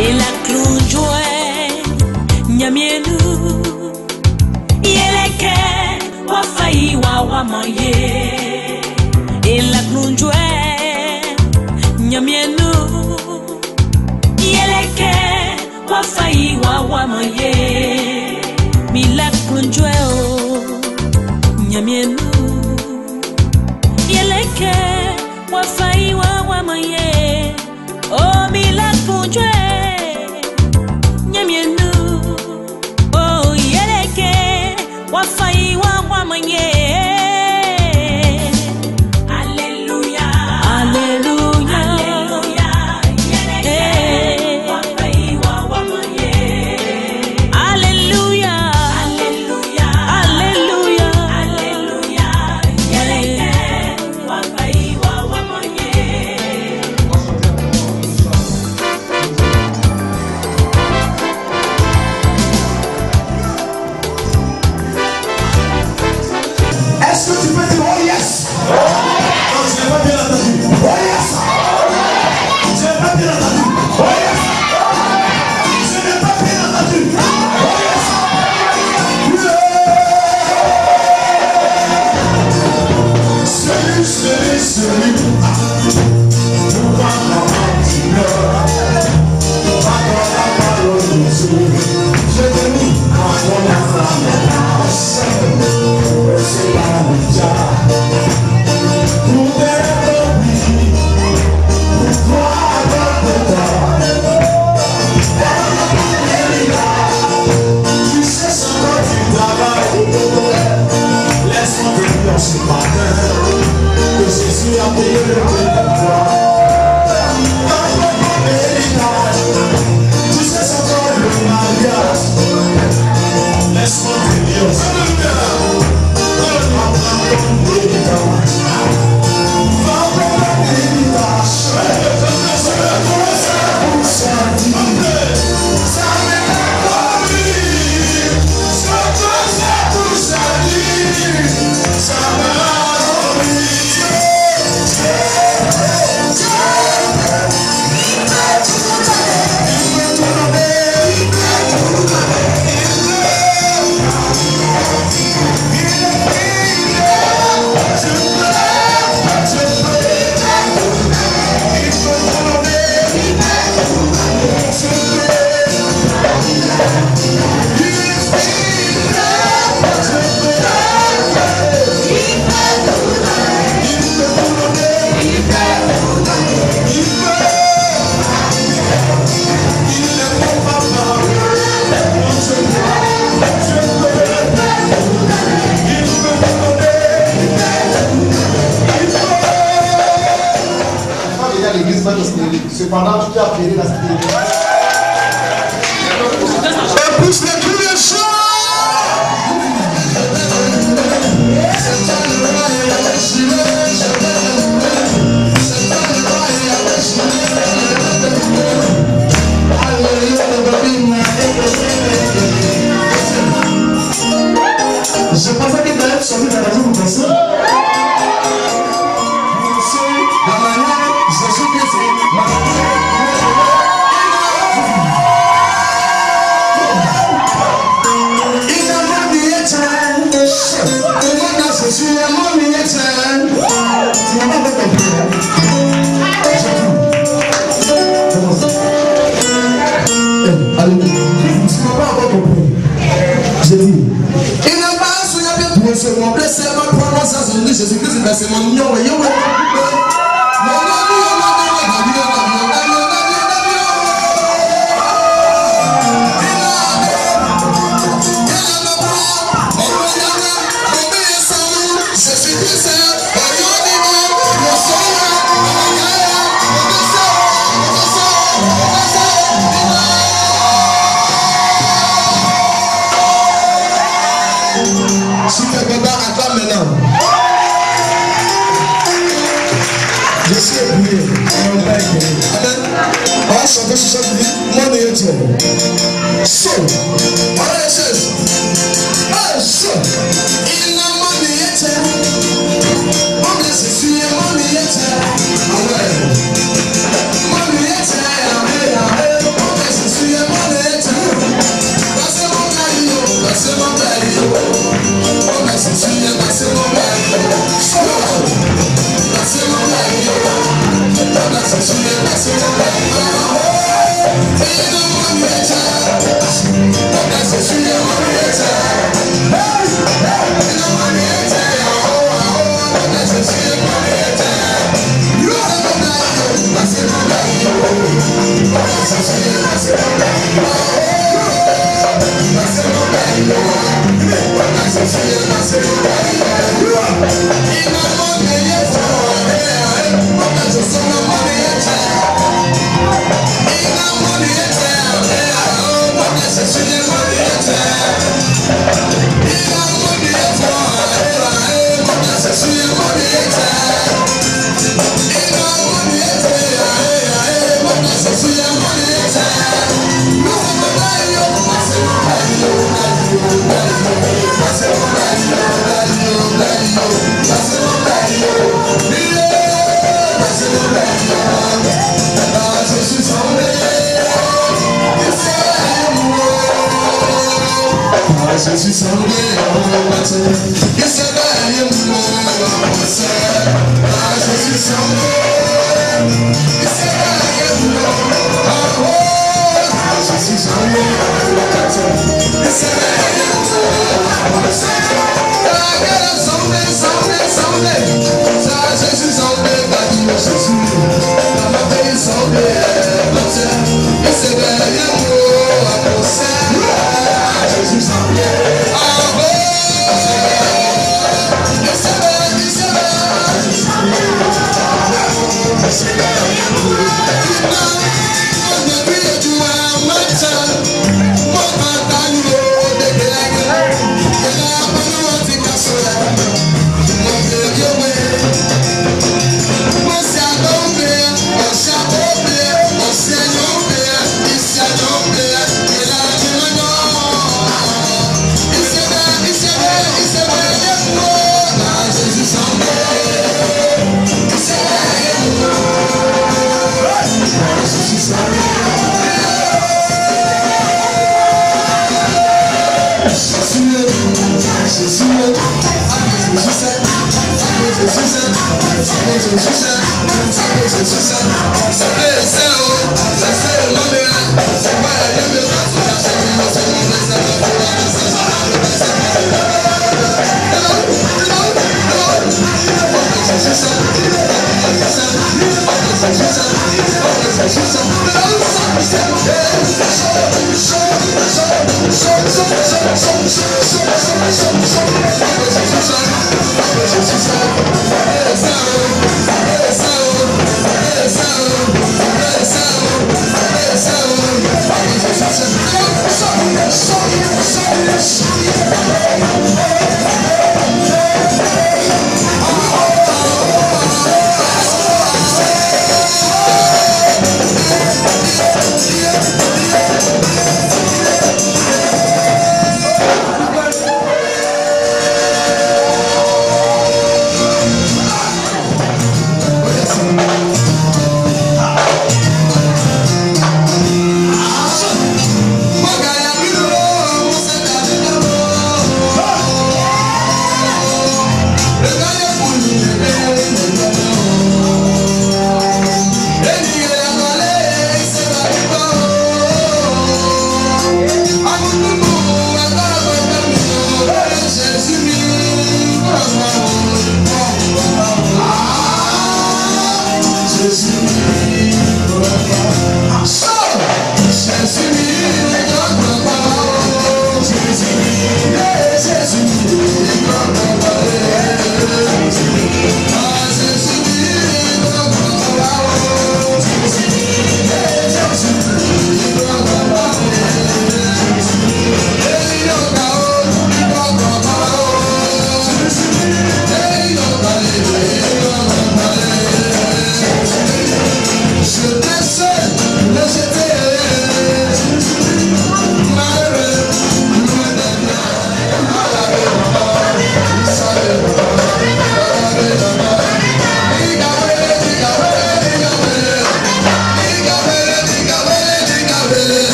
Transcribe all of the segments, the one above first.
Et la clown jouait, nyamienu. Yeleke, wafai wa maye. Et la clown jouait, nyamienu. Yeleke, wafai wa maye. Mi la clown jouait, nyamienu. Yeleke, wafai wa maye. Oh, mi la clown jouait, nyamienu. Oh, yeleke, wafai wa maye. Alléluia, alléluia, alléluia. Yeleke, wafai wa maye. Alléluia, alléluia, alléluia, alléluia. Yeleke, wafai wa maye. Est-ce que tu peux dire oh yes? Non, je n'ai pas bien entendu. Oh yes! Je n'ai pas bien entendu. Oh yes! Je n'ai pas bien entendu. Oh yes! Celui. Pourquoi tu pleures? Pas dans la parole de Dieu. Je te mis quand on a femme. C'est la lucha. Pour t'aider, pour toi, tu sais ce que tu travailles. Laisse-moi te dire ce matin que Jésus a payé le prix pour toi. Tu sais ce que le mariage. Laisse-moi te dire ce matin. Cependant, tu t'es appelé la spiritualité. Et pousse les cris de chant. Je pensais qu'il allait sortir de la maison pour passer. C'est mon nom. Si tu es content, attends maintenant. Je suis ébloui. Amen. On va chanter ce chant qui dit mon Dieu. So, on a les choses. Ah, so, il n'a mon Dieu. Mon Dieu, je suis mon Dieu. Amen. Mon Dieu, amen.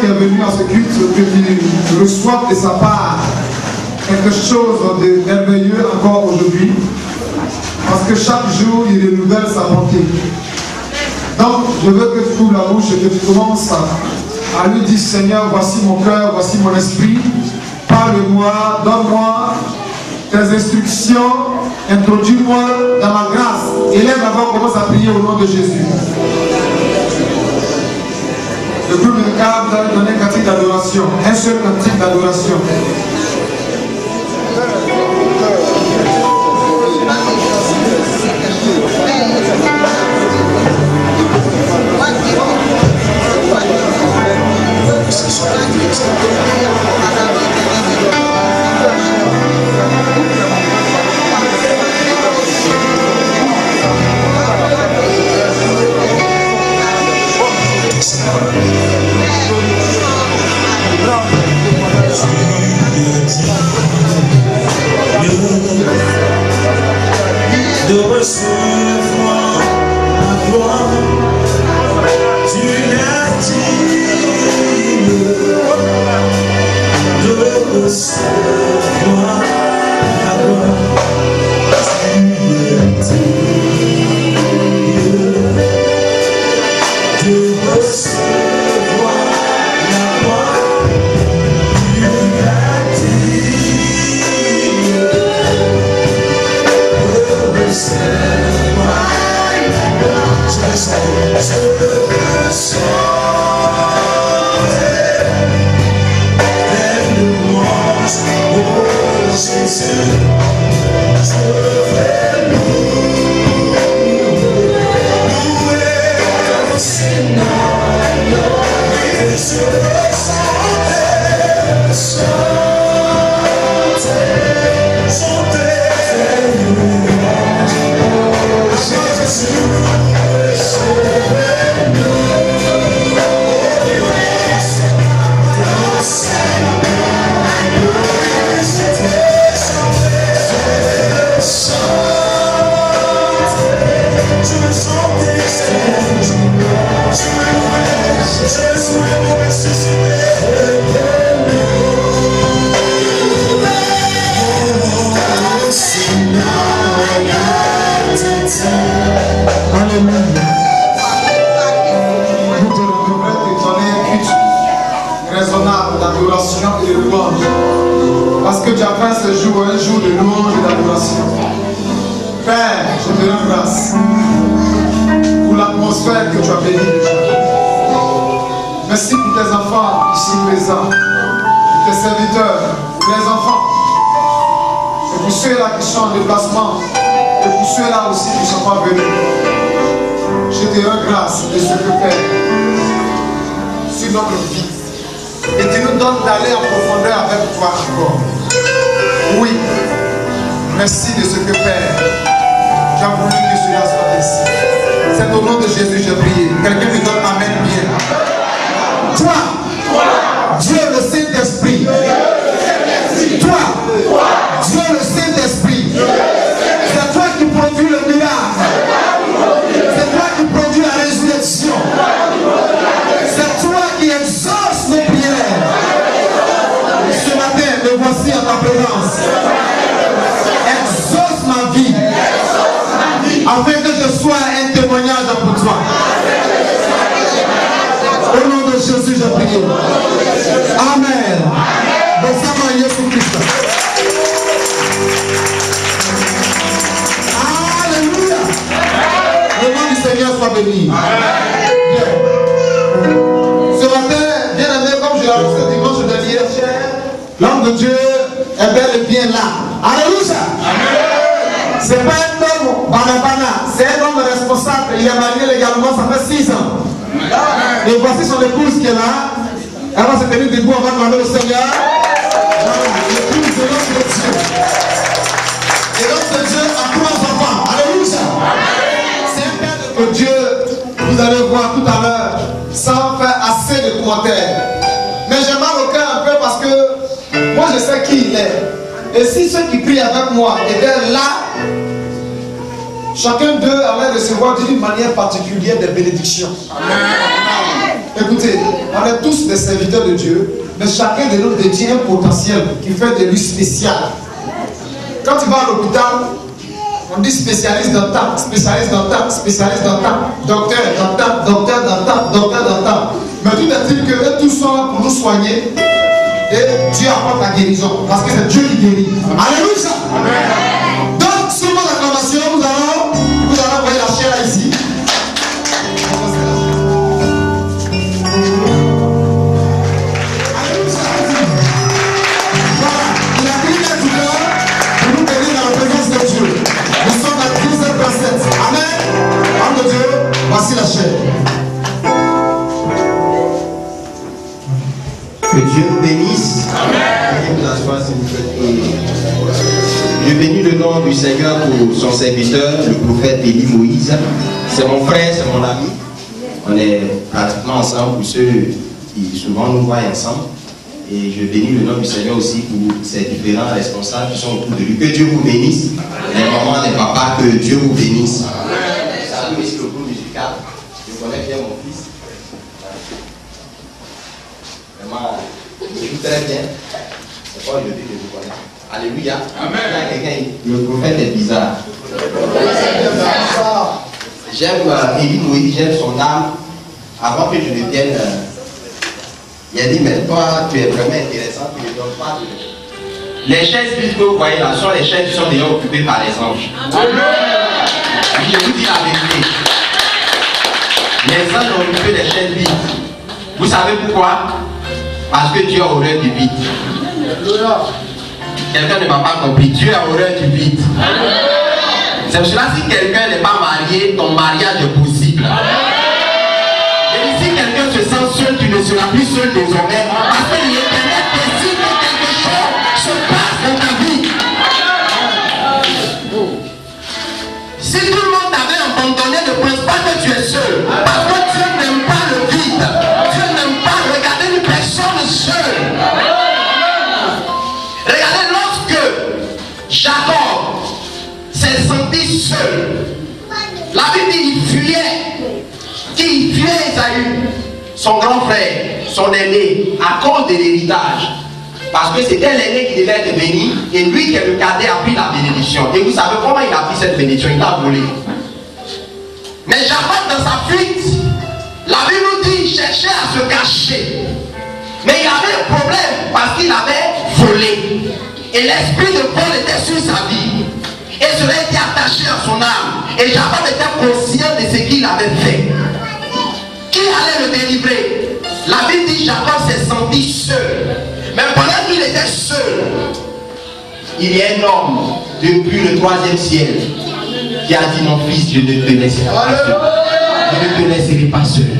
qui est venu à ce culte, que tu reçoives de sa part quelque chose de merveilleux encore aujourd'hui. Parce que chaque jour, il renouvelle sa bonté. Donc, je veux que tu ouvres la bouche et que tu commences à lui dire, Seigneur, voici mon cœur, voici mon esprit. Parle-moi, donne-moi tes instructions, introduis-moi dans ma grâce. Élève avant, commence à prier au nom de Jésus. Le groupe de câble va donner un cantique d'adoration, un seul cantique d'adoration. De recevoir la gloire d'une intime, de recevoir la gloire d'une intime, de recevoir la gloire d'une parce que tu as fait ce jour un jour de louange et d'adoration. Père, je te rends grâce pour l'atmosphère que tu as bénie déjà. Merci pour tes enfants ici présents, pour tes serviteurs, pour les enfants, et pour ceux-là qui sont en déplacement, et pour ceux-là aussi qui ne sont pas venus. Je te rends grâce de ce que Père sur notre vie. Et tu nous donnes d'aller en profondeur avec toi encore. Oui. Merci de ce que Père, tu as voulu que cela soit ici. C'est au nom de Jésus que j'ai prié. Quelqu'un me donne Amen bien. Toi, Dieu le Saint-Esprit. Toi, Dieu le Saint-Esprit. C'est toi qui produis le miracle. C'est toi qui produis la résurrection. C'est toi qui exauce nos prières. Ce matin, me voici à ta présence. Exauce ma vie, afin que je sois un témoignage pour toi. Au nom de Jésus, je prie. Amen. Bessama Jésus-Christ. Alléluia. Le nom du Seigneur soit béni. Ce matin, bien aimé, comme je l'ai annoncé dimanche dernier, l'homme de Dieu est bel et bien là. Alléluia. C'est pas un homme banabana, c'est un homme responsable. Il est marié légalement, ça fait 6 ans. Et voici son épouse qui est là. Elle va se tenir debout, on va demander au Seigneur. L'épouse de l'homme de Dieu. Et l'homme de Dieu a 3 enfants. Alléluia. C'est un père de Dieu, vous allez voir tout à l'heure, sans faire assez de commentaires. Mais j'ai mal au cœur un peu parce que moi je sais qui il est. Et si ceux qui prient avec moi étaient là, chacun d'eux allait recevoir d'une manière particulière des bénédictions. Amen. Écoutez, on est tous des serviteurs de Dieu, mais chacun de nous détient un potentiel qui fait de lui spécial. Quand tu vas à l'hôpital, on dit spécialiste dans ta, spécialiste dans ta, spécialiste dans ta, docteur dans ta, docteur dans ta, docteur dans ta. Mais tout est-il qu'eux tous sont là pour nous soigner et Dieu apporte la guérison parce que c'est Dieu qui guérit. Alléluia. Amen. Donc, sur vos acclamations, vous allez envoyer la chair là ici. Amen. Homme de Dieu, voici la chair. Que Dieu bénisse. Amen. Vous asseoir, s'il vous plaît. Je bénis le nom du Seigneur pour son serviteur, le prophète Élie Moïse. C'est mon frère, c'est mon ami. On est pratiquement ensemble pour ceux qui souvent nous voient ensemble. Et je bénis le nom du Seigneur aussi pour ces différents responsables qui sont autour de lui. Que Dieu vous bénisse. Les mamans, les papas, que Dieu vous bénisse. Salut ici le groupe musical. Je connais bien mon fils. Vraiment, il joue très bien. C'est pas aujourd'hui que je vous connais. Alléluia. Amen. Le prophète est bizarre. J'aime Élie Moïse, j'aime son âme. Avant que je ne vienne, il a dit, mais toi, tu es vraiment intéressant, tu ne donnes pas de... Les chaises que vous voyez là sont les chaises qui sont déjà occupées par les anges. Je vous dis la vérité. Les anges ont occupé les chaises vides. Vous savez pourquoi? Parce que Dieu a horreur du vide. Quelqu'un ne m'a pas compris. Dieu a horreur du vide. C'est pour cela si quelqu'un n'est pas marié, ton mariage est possible. Et si quelqu'un se sent seul, tu ne seras plus seul désormais. Parce que l'Éternel décide que quelque chose se passe dans ta vie. Si tout le monde t'avait abandonné, ne pense pas que tu es seul. Parce que Dieu n'aime pas le vide. Dieu n'aime pas regarder une personne seule. Regardez, lorsque Jacob s'est senti seul, la Bible dit qu'il fuyait. Qui fuyait Esaü, son grand frère, son aîné, à cause de l'héritage. Parce que c'était l'aîné qui devait être béni, et lui qui est le cadet a pris la bénédiction. Et vous savez comment il a pris cette bénédiction? Il l'a volé. Mais Jacob, dans sa fuite, la Bible nous dit qu'il cherchait à se cacher. Mais il avait un problème parce qu'il avait volé. Et l'esprit de Paul était sur sa vie. Et cela était attaché à son âme. Et Jacob était conscient de ce qu'il avait fait. Qui allait le délivrer? La Bible dit que Jacob s'est senti seul. Mais pendant qu'il était seul, il y a un homme depuis le 3e ciel qui a dit, mon fils, je ne te laisserai pas seul. Je ne te laisserai pas seul.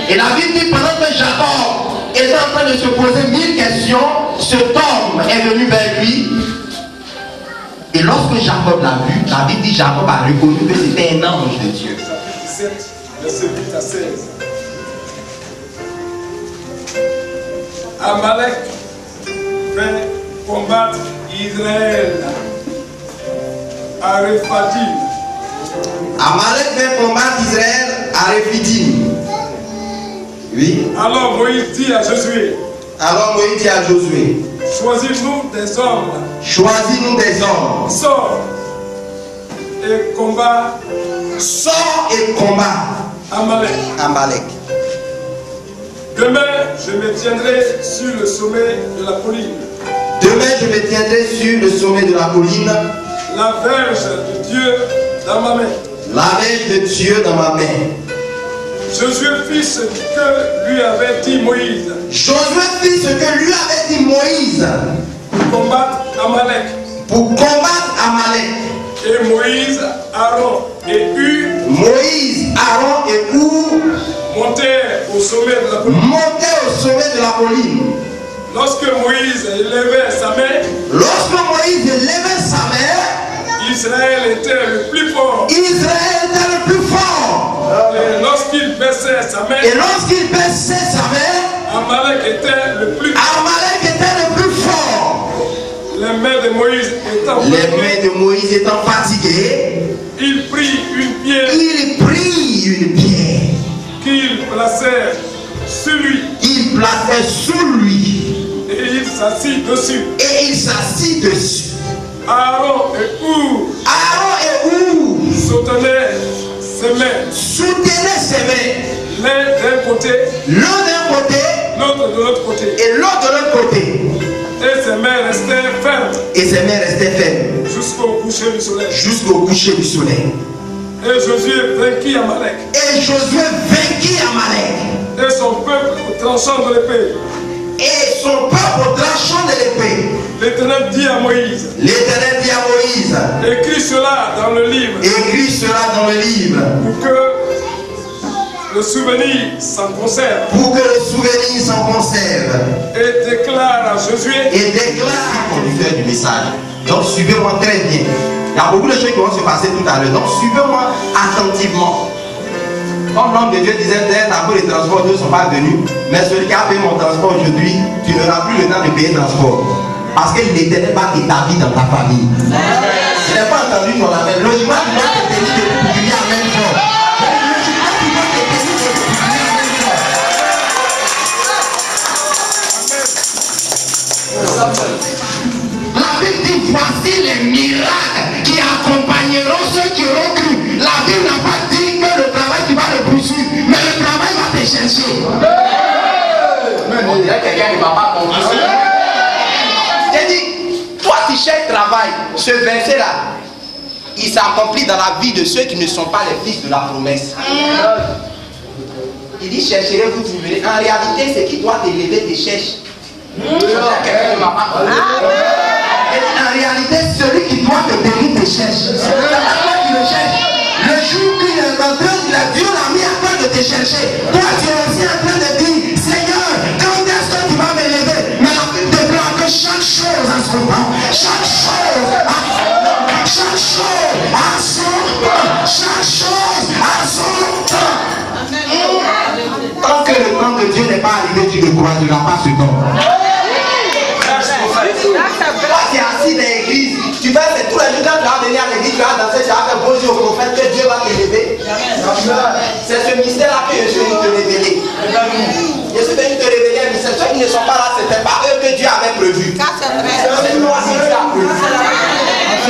Et la Bible dit, pendant que Jacob était en train de se poser 1000 questions, cet homme est venu vers lui. Et lorsque Jacob l'a vu, la Bible dit, Jacob a reconnu que c'était un ange de Dieu. Verset 8 à 16. Amalek fait combattre Israël à Rephidim. Amalek fait combattre Israël à Rephidim. Oui. Alors Moïse dit à Josué. Choisis-nous des hommes. Choisis-nous des hommes. Sors et combat. Sors et combat. Amalek. Demain, je me tiendrai sur le sommet de la colline. La verge de Dieu dans ma main. Josué fit ce que lui avait dit Moïse. Pour combattre Amalek. Et Moïse, Aaron et Hur montèrent au sommet de la colline. Lorsque Moïse élevait sa main, Israël était le plus fort. Et lorsqu'il baissait sa main, Amalek était le plus fort. Les mains de Moïse étant fatiguées, il prit une pierre qu'il plaçait sur lui. Il plaçait sous lui. Et il s'assit dessus. Et il s'assit dessus. Aaron et Our soutenaient ses mains. L'un d'un côté, l'autre de l'autre côté. Et l'autre de l'autre côté. Et ses mains restaient fermes. Jusqu'au coucher du soleil. Et Josué vainquit Amalek. Et son peuple au tranchant de l'épée. L'Éternel dit à Moïse. Écris cela dans le livre. Pour que le souvenir s'en conserve. Et déclare à Josué. Conducteur du message. Donc suivez-moi très bien. Il y a beaucoup de choses qui vont se passer tout à l'heure. Donc suivez-moi attentivement. Comme l'homme de Dieu disait, d'abord les transports ne sont pas venus, mais celui qui a payé mon transport aujourd'hui, tu n'auras plus le temps de payer le transport. Parce que l'Éternel va t'établir dans ta famille. Je n'ai pas entendu ton appel. Logiquement, tu dois te tenir de prier en même temps. Logiquement, tu dois te tenir de prier en même temps. La Bible dit, voici les miracles qui accompagneront ceux qui auront cru. La Bible n'a pas dit que le travail qui va le poursuivre, mais le travail va te chercher. On dirait quelqu'un ne va pas comprendre. J'ai dit, toi qui cherches travail, ce verset-là, il s'accomplit dans la vie de ceux qui ne sont pas les fils de la promesse. Il dit, chercherez, vous trouverez. En réalité, c'est qui doit t'élever, te cherche. Quelqu'un ne m'a pas compris. En réalité, celui qui doit te bénir te cherche. C'est toi qui le cherche. Le jour où il est en train, Dieu l'a mis en train de te chercher. Toi, tu es aussi en train de dire, Seigneur, quand est-ce que tu vas m'élever? Mais la Bible déclare que chaque chose a son temps. Chaque chose a son temps. Tant que le temps de Dieu n'est pas arrivé, tu ne décourageras pas ce temps. Toi qui es assis dans l'église, tu vas faire tous les jours quand tu vas venir à l'église, tu vas danser, tu vas faire bonjour au prophète que Dieu va t'élever. C'est ce mystère-là que je suis venu te révéler. Je suis venu te révéler un mystère. Ceux qui ne sont pas là, ce n'était pas eux que Dieu avait prévu. C'est moi qui Dieu a prévu.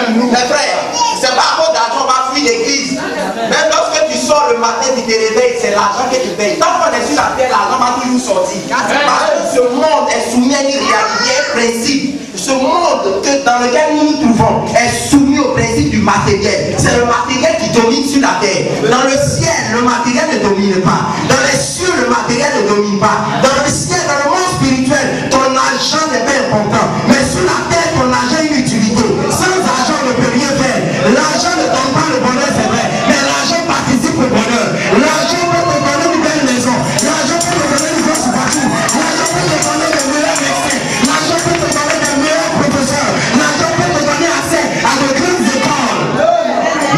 Mes frères, c'est pas à cause d'argent, on va fuir l'église. Même lorsque tu sors le matin, tu te réveilles, c'est l'argent que tu payes. Tant qu'on est sur la terre, l'argent va toujours sortir. Parce que ce monde est soumis à une réalité, un principe. Ce monde dans lequel nous nous trouvons est soumis au principe du matériel. C'est le matériel qui domine sur la terre. Dans le ciel, le matériel ne domine pas. Dans les cieux, le matériel ne domine pas. Dans le ciel, dans le monde spirituel, ton argent n'est pas important. Mais sur la terre, ton argent a une utilité. Sans argent, on ne peut rien faire. L'argent ne donne pas le bonheur, c'est vrai. Mais l'argent participe au bonheur. L'argent peut te donner une belle maison. L'argent peut te donner une grosse voiture. L'argent peut te donner de meilleurs médecins. L'argent peut te donner de meilleurs professeurs. L'argent peut te donner accès à de grandes écoles.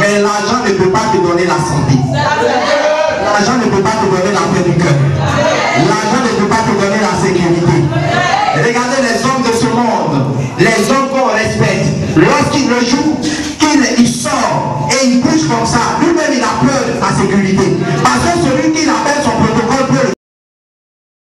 Mais l'argent ne peut pas te donner la santé. L'argent ne peut pas te donner la paix du cœur. L'argent ne peut pas te donner la sécurité.